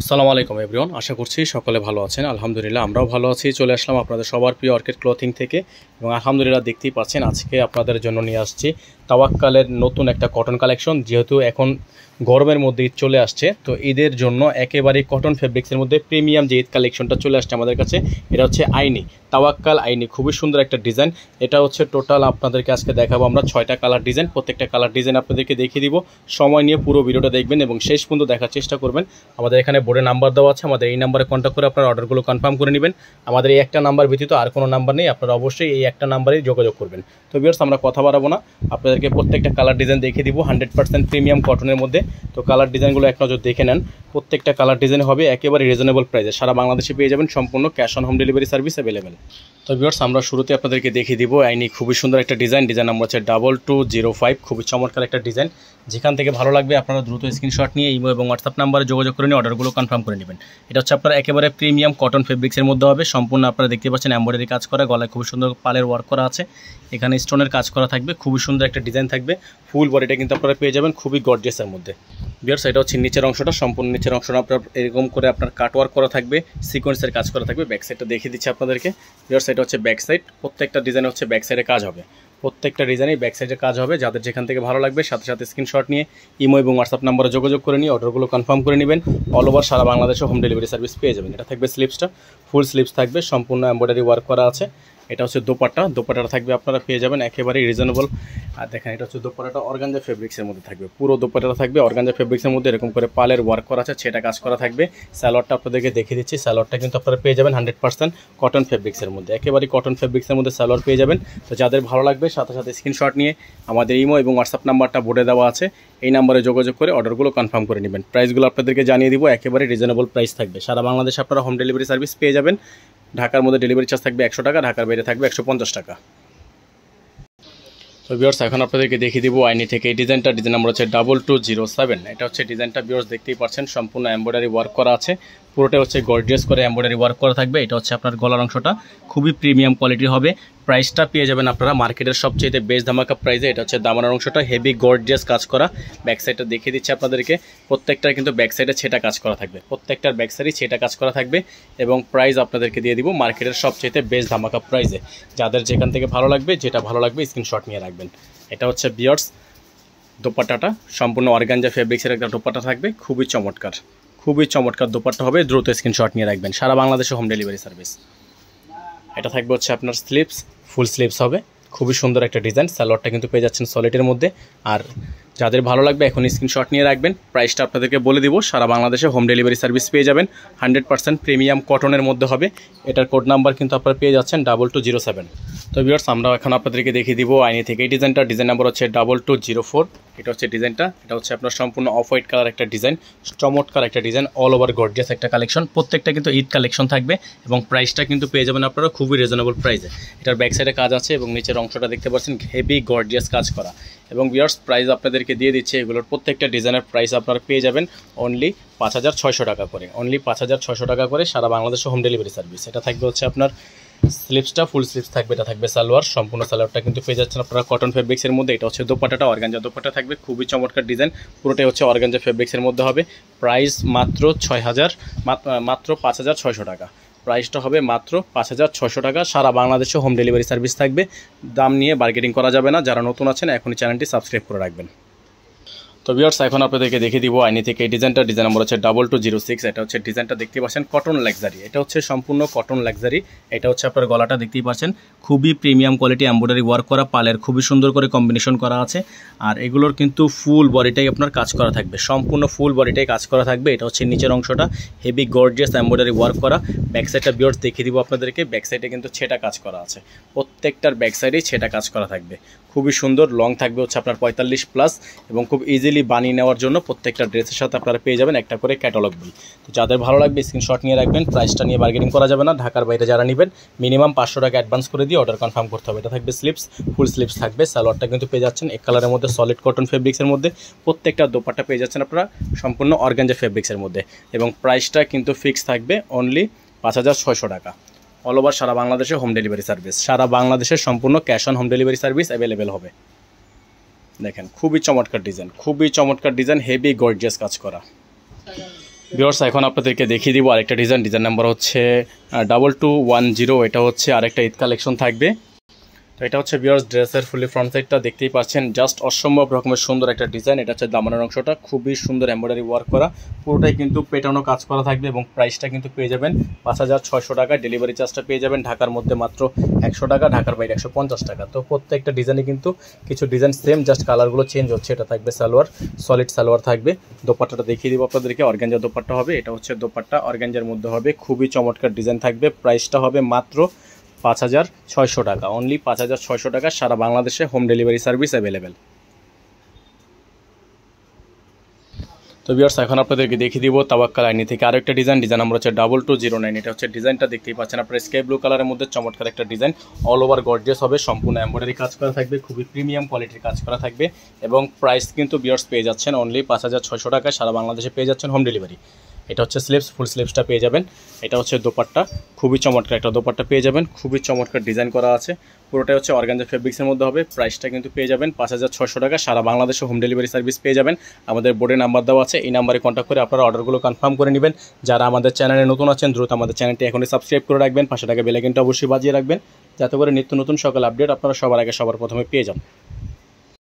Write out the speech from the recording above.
আসসালামু আলাইকুম এভরিওয়ান, আশা করছি সকলে ভালো আছেন। আলহামদুলিল্লাহ আমরাও ভালো আছি। চলে আসলাম আপনাদের সবার প্রিয় অর্কিড ক্লথিং থেকে এবং আলহামদুলিল্লাহ দেখতেই পাচ্ছেন আজকে আপনাদের জন্য নিয়ে আসছি তাওয়াক্কালের নতুন একটা কটন কালেকশন। যেহেতু এখন গরমের মধ্যে ঈদ চলে আসছে, তো ঈদের জন্য একেবারেই কটন ফেব্রিক্সের মধ্যে প্রিমিয়াম যে ঈদ কালেকশনটা চলে আসছে আমাদের কাছে, এটা হচ্ছে আইনি তাওয়াক্কাল আইনি। খুবই সুন্দর একটা ডিজাইন। এটা হচ্ছে টোটাল আপনাদেরকে আজকে দেখাবো আমরা 6টা কালার ডিজাইন। প্রত্যেকটা কালার ডিজাইন আপনাদেরকে দেখিয়ে দিব। সময় নিয়ে পুরো ভিডিওটা দেখবেন এবং শেষ পর্যন্ত দেখার চেষ্টা করবেন। আমাদের এখানে বোর্ডে নাম্বার দেওয়া আছে, আমাদের এই নাম্বারে কন্ট্যাক্ট করে আপনারা অর্ডারগুলো কনফার্ম করে নেবেন। আমাদের এই একটা নাম্বার ব্যতীত আর কোনো নাম্বার নেই, আপনারা অবশ্যই এই একটা নাম্বারেই যোগাযোগ করবেন। তো ভিউয়ার্স, আমরা কথা বাড়াবো না, আপনাদেরকে প্রত্যেকটা কালার ডিজাইন দেখিয়ে দিব 100% প্রিমিয়াম কটনের মধ্যে। তো কালার ডিজাইনগুলো এক নজর দেখে নেন। প্রত্যেকটা কালার ডিজাইন হবে একেবারে রিজনেবল প্রাইসে, সারা বাংলাদেশে পেয়ে যাবেন সম্পূর্ণ cash on home delivery service available. তো ভিউয়ার্স, আমরা শুরুতে আপনাদেরকে দেখিয়ে দিব আইনি খুবই সুন্দর একটা ডিজাইন নাম্বার হচ্ছে 2205। খুবই চমৎকার একটা ডিজাইন। যেখান থেকে ভালো লাগবে আপনারা দ্রুত স্ক্রিনশট নিয়ে ইমো এবং হোয়াটসঅ্যাপ নাম্বারে যোগাযোগ করে নিয়ে অর্ডারগুলো কনফার্ম করে নেবেন। এটা হচ্ছে আপনার একেবারে প্রিমিয়াম কটন ফেব্রিক্সের মধ্যে হবে। সম্পূর্ণ আপনারা দেখতে পাচ্ছেন এমব্রয়ডারি কাজ করা, গলায় খুবই সুন্দর পালের ওয়ার্ক করা আছে, এখানে স্টোনের কাজ করা থাকবে, খুবই সুন্দর একটা ডিজাইন থাকবে। ফুল বডিটা কিন্তু আপনারা পেয়ে যাবেন খুবই গর্জিয়াসের মধ্যে। ভিউয়ার্স, এটা হচ্ছে নিচের অংশটা, সম্পূর্ণ নিচের অংশটা আপনার এরকম করে আপনার কাটওয়ার্ক করা থাকবে, সিকোয়েন্সের কাজ করা থাকবে। ব্যাক সাইডটা দেখিয়ে দিচ্ছি আপনাদেরকে। ভিউয়ার্স, এটা হচ্ছে ব্যাক সাইড। প্রত্যেকটা ডিজাইনে হচ্ছে ব্যাক সাইডে কাজ হবে, প্রত্যেকটা ডিজাইনেই ব্যাক সাইডে কাজ হবে। যাদের যেখান থেকে ভালো লাগবে সাথে সাথে স্ক্রিনশট নিয়ে ইমো এবং হোয়াটসঅ্যাপ নাম্বারে যোগাযোগ করে নিয়ে অর্ডারগুলো কনফার্ম করে নেবেন। অল ওভার সারা বাংলাদেশে হোম ডেলিভারি সার্ভিস পেয়ে যাবেন। এটা থাকবে স্লিপসটা, ফুল স্লিপস থাকবে, সম্পূর্ণ এমব্রয়ডারি ওয়ার্ক করা আছে। এটা হচ্ছে দোপাট্টাটা থাকবে, আপনারা পেয়ে যাবেন একেবারেই রিজনেবল। আর দেখেন, এটা হচ্ছে দোপাট্টাটা অর্গানজা ফেব্রিক্সের মধ্যে থাকবে, পুরো দোপাট্টাটা থাকবে অর্গানজা ফেব্রিক্সের মধ্যে। এরকম করে পালের ওয়ার্ক করা আছে, সেটা কাজ করা থাকবে। স্যালোয়ারটা আপনাদেরকে দেখিয়ে দিচ্ছি। স্যালোয়ারটা কিন্তু আপনারা পেয়ে যাবেন 100% কটন ফেব্রিক্সের মধ্যে, একেবারেই কটন ফেব্রিক্সের মধ্যে স্যালোয়ার পেয়ে যাবেন। তো যাদের ভালো লাগবে সাথে সাথে স্ক্রিনশট নিয়ে আমাদের ইমো এবং হোয়াটসঅ্যাপ নাম্বারটা বোর্ডে দেওয়া আছে, এই নাম্বারে যোগাযোগ করে অর্ডারগুলো কনফার্ম করে নেবেন। প্রাইসগুলো আপনাদেরকে জানিয়ে দিব, একেবারে রিজনেবল প্রাইস থাকবে। সারা বাংলাদেশে আপনারা হোম ডেলিভারি সার্ভিস পেয়ে যাবেন। ঢাকার মধ্যে ডেলিভারি চার্জ থাকবে 100 টাকা, ঢাকার বাইরে থাকবে 150 টাকা। তো ভিউয়ার্স, এখন আপনাদেরকে দেখিয়ে দিব আইনি থেকে এই ডিজাইন নাম্বার হচ্ছে 2207। এটা হচ্ছে ডিজাইনটা ভিউয়ার্স দেখতেই পাচ্ছেন, সম্পূর্ণ এমব্রয়ডারি ওয়ার্ক করা আছে, পুরোটা হচ্ছে গর্জিয়াস করে এমব্রয়ডারি ওয়ার্ক করা থাকবে। এটা হচ্ছে আপনার গলার অংশটা, খুবই প্রিমিয়াম কোয়ালিটির হবে। প্রাইসটা পেয়ে যাবেন আপনারা মার্কেটের সবচেয়ে বেস্ট ধামাকা প্রাইসে। এটা হচ্ছে দামানোর অংশটা হেভি গর্জিয়াস কাজ করা। ব্যাক সাইডটা দেখিয়ে দিচ্ছি আপনাদেরকে, প্রত্যেকটার কিন্তু ব্যাক সাইডে ছেটা কাজ করা থাকবে, প্রত্যেকটার ব্যাক সাইডে ছেটা কাজ করা থাকবে। এবং প্রাইস আপনাদেরকে দিয়ে দিব মার্কেটের সবচেয়ে বেস্ট ধামাকা প্রাইসে। যাদের যেখান থেকে ভালো লাগবে, যেটা ভালো লাগবে স্ক্রিনশট নিয়ে রাখবেন। এটা হচ্ছে ভিউয়ার্স দোপাট্টাটা, সম্পূর্ণ অর্গানজা ফেব্রিক্সের একটা দোপাট্টা থাকবে, খুবই চমৎকার, খুবই চমৎকার দোপাট্টা হবে। দ্রুত স্ক্রিনশট নিয়ে রাখবেন, সারা বাংলাদেশে হোম ডেলিভারি সার্ভিস। এটা থাকবে হচ্ছে আপনার স্লিপস, ফুল স্লিপস হবে, খুবই সুন্দর একটা ডিজাইন। সালোয়ারটা কিন্তু পেয়ে যাচ্ছেন সলিডের মধ্যে। আর যাদের ভালো লাগবে এখন স্ক্রিনশট নিয়ে রাখবেন। প্রাইসটা আপনাদেরকে বলে দিব, সারা বাংলাদেশে হোম ডেলিভারি সার্ভিস পেয়ে যাবেন। 100% প্রিমিয়াম কটনের মধ্যে হবে। এটার কোড নাম্বার কিন্তু আপনারা পেয়ে যাচ্ছেন 2207। তো ভিউয়ার্স, আমরা এখন আপনাদেরকে দেখিয়ে দিব আইনি থেকে এই ডিজাইন নাম্বার হচ্ছে 2204। এটা হচ্ছে ডিজাইনটা, এটা হচ্ছে আপনার সম্পূর্ণ অফ হোয়াইট কালার একটা ডিজাইন, চমৎকার একটা ডিজাইন, অল ওভার গর্জিয়াস একটা কালেকশন। প্রত্যেকটা কিন্তু ঈদ কালেকশন থাকবে এবং প্রাইসটা কিন্তু পেয়ে যাবেন আপনারা খুবই রিজনেবল প্রাইসে। এটার ব্যাক সাইডে কাজ আছে এবং নিচের অংশটা দেখতে পাচ্ছেন হেভি গর্জিয়াস কাজ করা। এবং ভিউয়ার্স, প্রাইস আপনাদেরকে দিয়ে দিচ্ছে, এগুলোর প্রত্যেকটা ডিজাইনের প্রাইস আপনারা পেয়ে যাবেন অনলি 5600 টাকা করে, অনলি 5600 টাকা করে, সারা বাংলাদেশে হোম ডেলিভারি সার্ভিস। এটা থাকবে হচ্ছে আপনার স্লিপসটা, ফুল স্লিপস থাকবে। এটা থাকবে সালোয়ার, সম্পূর্ণ সালোয়ারটা কিন্তু পেয়ে যাচ্ছেন আপনারা কটন ফেব্রিক্সের মধ্যে। এটা হচ্ছে দোপাট্টাটা অর্গানজা দোপাট্টা থাকবে, খুবই চমৎকার ডিজাইন, পুরোটাই হচ্ছে অর্গানজা ফেব্রিক্সের মধ্যে হবে। প্রাইস মাত্র 5600 টাকা। প্রাইসটা হবে মাত্র 5600 টাকা। সারা বাংলাদেশে হোম ডেলিভারি সার্ভিস থাকবে। দাম নিয়ে বার্গেনিং করা যাবে না। যারা নতুন আছেন এখনই চ্যানেলটি সাবস্ক্রাইব করে রাখবেন। তো ভিউয়ার্স, এখন আপনাদেরকে দেখিয়ে দিব আইনি থেকে এই ডিজাইন নাম্বার হচ্ছে 2206। এটা হচ্ছে ডিজাইনটা দেখতে পাচ্ছেন কটন লাক্সারি, এটা হচ্ছে সম্পূর্ণ কটন লাক্সারি। এটা হচ্ছে আপনার গলাটা দেখতেই পাচ্ছেন, খুবই প্রিমিয়াম কোয়ালিটি এমব্রয়ডারি ওয়ার্ক করা, পালের খুবই সুন্দর করে কম্বিনেশন করা আছে। আর এগুলোর কিন্তু ফুল বডিটাই আপনার কাজ করা থাকবে, সম্পূর্ণ ফুল বডিটাই কাজ করা থাকবে। এটা হচ্ছে নিচের অংশটা হেভি গর্জিয়াস এমব্রয়ডারি ওয়ার্ক করা। ব্যাক সাইডটা ভিউয়ার্স দেখিয়ে দিব আপনাদেরকে, ব্যাক সাইডে কিন্তু ছেটা কাজ করা আছে, প্রত্যেকটার ব্যাক সাইডেই ছেটা কাজ করা থাকবে, খুবই সুন্দর। লং থাকবে হচ্ছে আপনার 45+ এবং খুব ইজিলি বানিয়ে নেওয়ার জন্য প্রত্যেকটা ড্রেসের সাথে আপনারা পেয়ে যাবেন একটা করে ক্যাটালগ বই। তো যাদের ভালো লাগবে স্ক্রিনশট নিয়ে রাখবেন। প্রাইসটা নিয়ে বার্গেনিং করা যাবে না। ঢাকার বাইরে যারা নেবেন মিনিমাম 500 টাকা অ্যাডভান্স করে দিয়ে অর্ডার কনফার্ম করতে হবে। এটা থাকবে স্লিপস, ফুল স্লিপস থাকবে। সালোয়ারটা কিন্তু পেয়ে যাচ্ছেন এক কালারের মধ্যে সলিড কটন ফেব্রিক্সের মধ্যে। প্রত্যেকটা দোপাট্টা পেয়ে যাচ্ছেন আপনারা সম্পূর্ণ অর্গানজা ফেব্রিক্সের মধ্যে এবং প্রাইসটা কিন্তু ফিক্স থাকবে অনলি 5600 টাকা। অল ওভার সারা বাংলাদেশে হোম ডেলিভারি সার্ভিস, সারা বাংলাদেশের সম্পূর্ণ cash on home delivery service available হবে। দেখেন খুবই চমৎকার ডিজাইন, খুবই চমৎকার ডিজাইন, হেভি গর্জিয়াস কাজ করা। ভিউয়ার্স এখন আপনাদেরকে দেখিয়ে দিব আরেকটা ডিজাইন নাম্বার হচ্ছে 2210। এটা হচ্ছে আরেকটা ঈদ কালেকশন থাকবে। তো এটা হচ্ছে ভিউয়ার্স ড্রেসের ফুলি ফ্রন্ট সাইডটা দেখতেই পাচ্ছেন, জাস্ট অসম্ভব রকমের সুন্দর একটা ডিজাইন। এটা হচ্ছে দামানের অংশটা খুবই সুন্দর এমব্রয়ডারি ওয়ার্ক করা, পুরোটাই কিন্তু পেটানো কাজ করা থাকবে এবং প্রাইসটা কিন্তু পেয়ে যাবেন 5600 টাকা। ডেলিভারি চার্জটা পেয়ে যাবেন ঢাকার মধ্যে মাত্র 100 টাকা, ঢাকার বাইরে 150 টাকা। তো প্রত্যেকটা ডিজাইনে কিন্তু কিছু ডিজাইন সেম, জাস্ট কালারগুলো চেঞ্জ হচ্ছে। এটা থাকবে সালোয়ার, সলিড সালোয়ার থাকবে। দোপাট্টাটা দেখিয়ে দিব আপনাদেরকে, অর্গানজা দোপাট্টা হবে। এটা হচ্ছে দোপাট্টা অর্গানজার মধ্যে হবে, খুবই চমৎকার ডিজাইন থাকবে। প্রাইসটা হবে মাত্র 5600 টাকা, অনলি 5600 টাকা। সারা বাংলাদেশে হোম ডেলিভারি সার্ভিস অ্যাভেলেবেল। তো ভিউয়ার্স এখন আপনাদেরকে দেখিয়ে দিব তাওয়াক্কাল আইনি থেকে আরেকটা ডিজাইন নাম্বার হচ্ছে 2209। এটা হচ্ছে ডিজাইনটা দেখতেই পাচ্ছেন আপনারা, স্কাই ব্লু কালারের মধ্যে চমৎকার একটা ডিজাইন, অল ওভার গর্জিয়াস হবে, সম্পূর্ণ এমব্রয়ডারি কাজ করা থাকবে, খুবই প্রিমিয়াম কোয়ালিটির কাজ করা থাকবে এবং প্রাইস কিন্তু ভিউয়ার্স পেয়ে যাচ্ছেন অনলি 5600 টাকা। সারা বাংলাদেশে পেয়ে যাচ্ছেন হোম ডেলিভারি। এটা হচ্ছে স্লিভস, ফুল স্লিভসটা পেয়ে যাবেন। এটা হচ্ছে দোপাট্টা, খুবই চমৎকার একটা দোপাট্টা পেয়ে যাবেন, খুবই চমৎকার ডিজাইন করা আছে। পুরোটাই হচ্ছে অর্গানজা ফেব্রিক্সের মধ্যে হবে। প্রাইসটা কিন্তু পেয়ে যাবেন 5600 টাকা। সারা বাংলাদেশে হোম ডেলিভারি সার্ভিস পেয়ে যাবেন। আমাদের বোর্ডে নাম্বার দেওয়া আছে, এই নাম্বারে কন্ট্যাক্ট করে আপনারা অর্ডারগুলো কনফার্ম করে নেবেন। যারা আমাদের চ্যানেলে নতুন আছেন দ্রুত আমাদের চ্যানেলটি এখনই সাবস্ক্রাইব করে রাখবেন, পাশে থাকা বেল আইকনটা অবশ্যই বাজিয়ে রাখবেন, যাতে করে নিত্য নতুন সকল আপডেট আপনারা সবার আগে সবার প্রথমে পেয়ে যান।